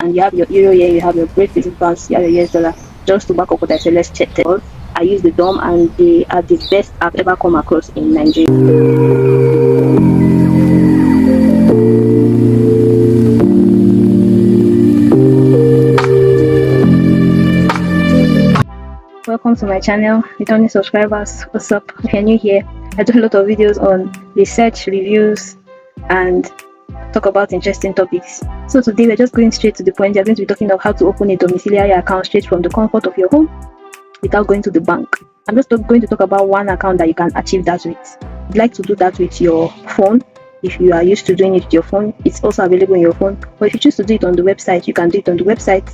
and you have your euro here, you have your Great British pounds, you have your US dollar. Just to back up what I said, let's check it. I use the DOM, and they are the best I've ever come across in Nigeria. Welcome to my channel, returning subscribers. What's up? If you're new here, I do a lot of videos on research, reviews, and talk about interesting topics. So today we're just going straight to the point. We're going to be talking about how to open a domiciliary account straight from the comfort of your home without going to the bank. I'm just going to talk about one account that you can achieve that with. You'd like to do that with your phone. If you are used to doing it with your phone, it's also available on your phone. But if you choose to do it on the website, you can do it on the website.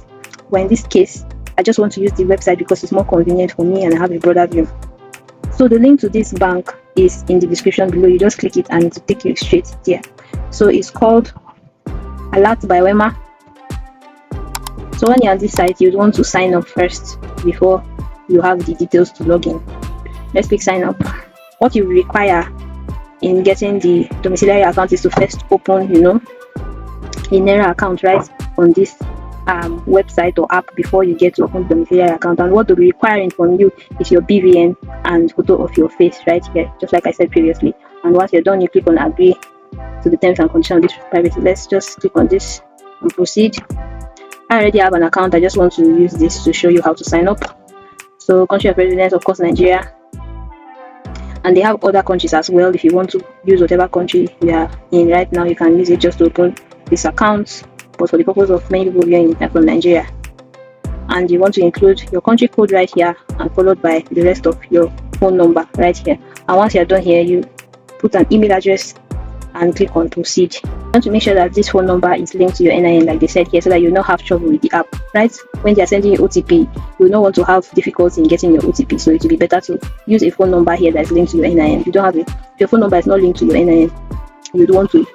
But in this case, I just want to use the website because it's more convenient for me and I have a broader view. So the link to this bank is in the description below. You just click it and it will take you straight there. So it's called Alert by Wema. So when you're on this site, you'd want to sign up first before you have the details to log in. Let's click sign up. What you require in getting the domiciliary account is to first open, a Naira account right on this website or app before you get to open the domiciliary account. And what they'll be requiring from you is your BVN and photo of your face right here, just like I said previously. And once you're done, you click on agree to the terms and conditions of this privacy. Let's just click on this and proceed. I already have an account. I just want to use this to show you how to sign up. So country of residence, of course, Nigeria, and they have other countries as well. If you want to use whatever country you are in right now, you can use it just to open this account. But for the purpose of many people viewing from Nigeria, and you want to include your country code right here and followed by the rest of your phone number right here. And once you're done here, you put an email address and click on proceed. You want to make sure that this phone number is linked to your NIN like they said here, so that you will not have trouble with the app, right? When they are sending you OTP, you will not want to have difficulty in getting your OTP, so it will be better to use a phone number here that is linked to your NIN. If you don't have it, if your phone number is not linked to your NIN, you would want to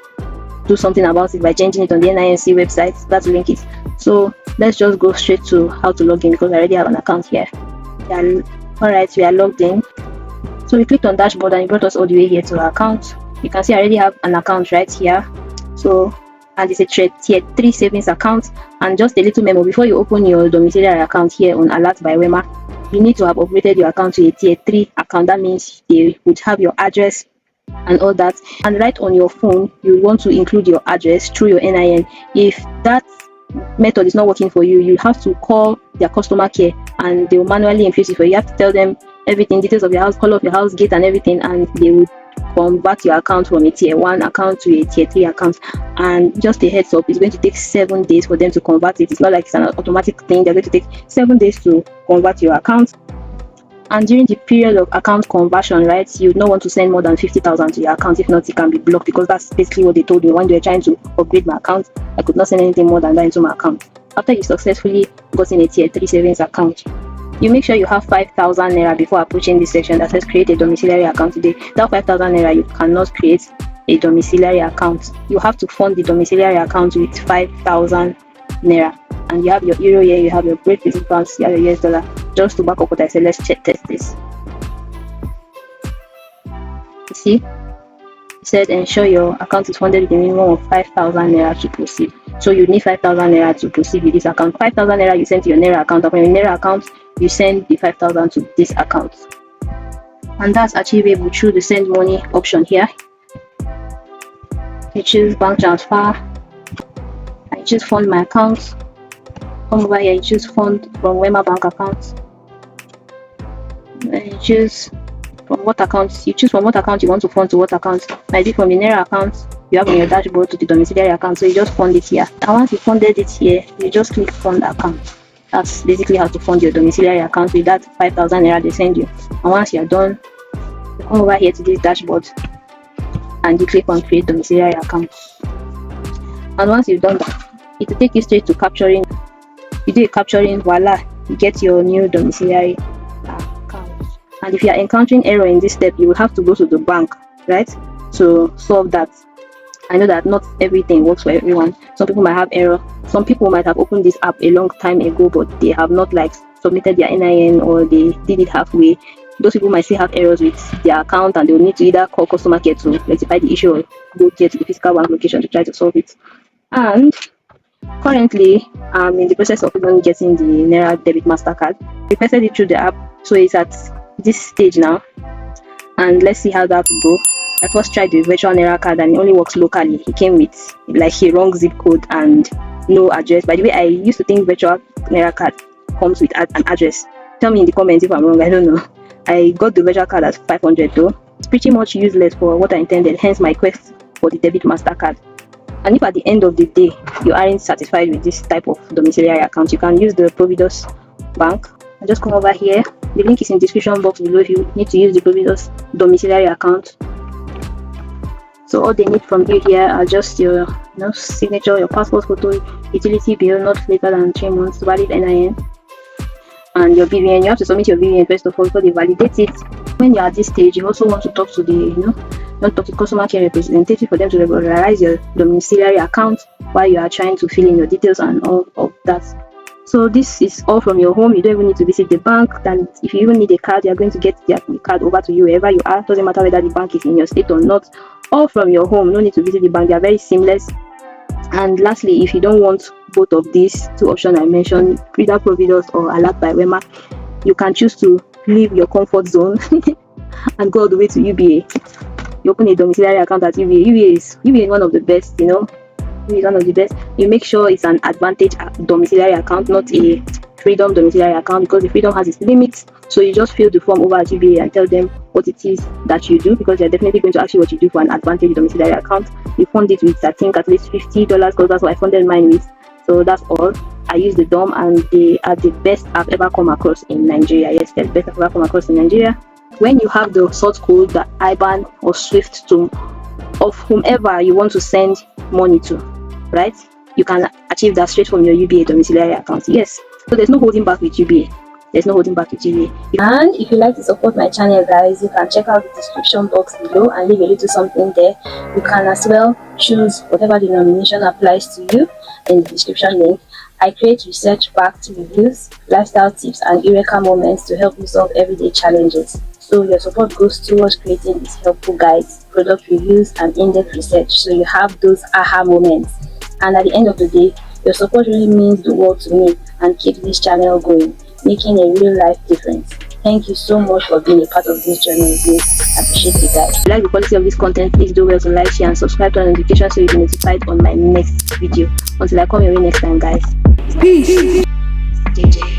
do something about it by changing it on the NINC website. That's link it. So let's just go straight to how to log in because I already have an account here. Alright, we are logged in. So we clicked on dashboard and it brought us all the way here to our account. You can see I already have an account right here. So, and it's a tier 3 savings account. And just a little memo, before you open your domiciliary account here on Alert by Wema, you need to have upgraded your account to a tier 3 account. That means they would have your address and all that. And right on your phone, you want to include your address through your NIN. If that method is not working for you, you have to call their customer care and they will manually infuse it for you. You have to tell them everything, details of your house, color of your house, gate and everything, and they will convert your account from a tier 1 account to a tier 3 account. And just a heads up, it's going to take 7 days for them to convert it. It's not like it's an automatic thing. They're going to take 7 days to convert your account. And during the period of account conversion, right, you don't want to send more than 50,000 to your account. If not, it can be blocked, because that's basically what they told me when they were trying to upgrade my account. I could not send anything more than that into my account. After you successfully gotten a tier 3 savings account, you make sure you have 5,000 Naira before approaching this section that says create a domiciliary account today. Without 5,000 Naira, you cannot create a domiciliary account. You have to fund the domiciliary account with 5,000 Naira. And you have your euro here, you have your Great British pounds, you have your US dollar. Just to back up what I said, let's test this. You see, it said ensure your account is funded with a minimum of 5,000 Naira to proceed. So you need 5,000 Naira to proceed with this account. 5,000 Naira you send to your Naira account. From your Naira account, you send the 5,000 to this account. And that's achievable through the send money option here. You choose bank transfer. I choose fund my account. Come over here, you choose fund from Wema bank account. And you choose from what account. You choose from what account you want to fund to what account. Might be from the Naira account you have on your dashboard to the domiciliary account. So you just fund it here. And once you funded it here, you just click fund account. That's basically how to fund your domiciliary account with that 5,000 Naira they send you. And once you're done, you come over here to this dashboard and you click on create domiciliary account. And once you've done that, it will take you straight to capturing. You do a capturing, voila, you get your new domiciliary account. And if you are encountering error in this step, you will have to go to the bank, right, to solve that. I know that not everything works for everyone. Some people might have error. Some people might have opened this app a long time ago, but they have not submitted their NIN, or they did it halfway. Those people might still have errors with their account, and they will need to either call customer care to rectify the issue or go there to the physical bank location to try to solve it. And Currently, I'm in the process of even getting the Naira debit MasterCard. Requested it through the app, so it's at this stage now, and let's see how that will go. I first tried the virtual Naira card and it only works locally. He came with like a wrong zip code and no address. By the way, I used to think virtual Naira card comes with an address. Tell me in the comments if I'm wrong, I don't know. I got the virtual card at 500 though. It's pretty much useless for what I intended, hence my quest for the debit MasterCard. And if at the end of the day you aren't satisfied with this type of domiciliary account, you can use the Providus Bank. I just come over here. The link is in the description box below if you need to use the Providus domiciliary account. So all they need from you here are just your signature, your passport photo, utility bill not later than 3 months, valid NIN, and your BVN. You have to submit your BVN first of all before they validate it. When you're at this stage, you also want to talk to the talk to customer care representative for them to regularize your domiciliary account while you are trying to fill in your details and all of that. So this is all from your home. You don't even need to visit the bank. Then if you even need a card, you're going to get the card over to you wherever you are. Doesn't matter whether the bank is in your state or not. All from your home. No need to visit the bank. They are very seamless. And lastly, if you don't want both of these two options I mentioned, either Providus or Alert by Wema, you can choose to leave your comfort zone and go all the way to UBA. You open a domiciliary account at UBA. UBA is one of the best, UBA is one of the best. You make sure it's an Advantage domiciliary account, not a Freedom domiciliary account, because the Freedom has its limits. So you just fill the form over at UBA and tell them what it is that you do, because they're definitely going to ask you what you do for an Advantage domiciliary account. You fund it with, I think, at least $50, because that's what I funded mine with. So that's all. I use the DOM, and they are the best I've ever come across in Nigeria. Yes, they're the best I've ever come across in Nigeria. When you have the source code, the IBAN or SWIFT to of whomever you want to send money to, right? You can achieve that straight from your UBA domiciliary account. Yes, so there's no holding back with UBA. There's no holding back with UBA. And if you like to support my channel, guys, you can check out the description box below and leave a little something there. You can as well choose whatever denomination applies to you in the description link. I create research-backed reviews, lifestyle tips, and eureka moments to help you solve everyday challenges. So your support goes towards creating these helpful guides, product reviews, and in-depth research, so you have those aha moments. And at the end of the day, your support really means the world to me and keeps this channel going, making a real life difference. Thank you so much for being a part of this journey with me. I appreciate you guys. If you like the quality of this content, please do well to like, share, and subscribe to notifications so you'll be notified on my next video. Until I come your way next time, guys. Peace. JJ.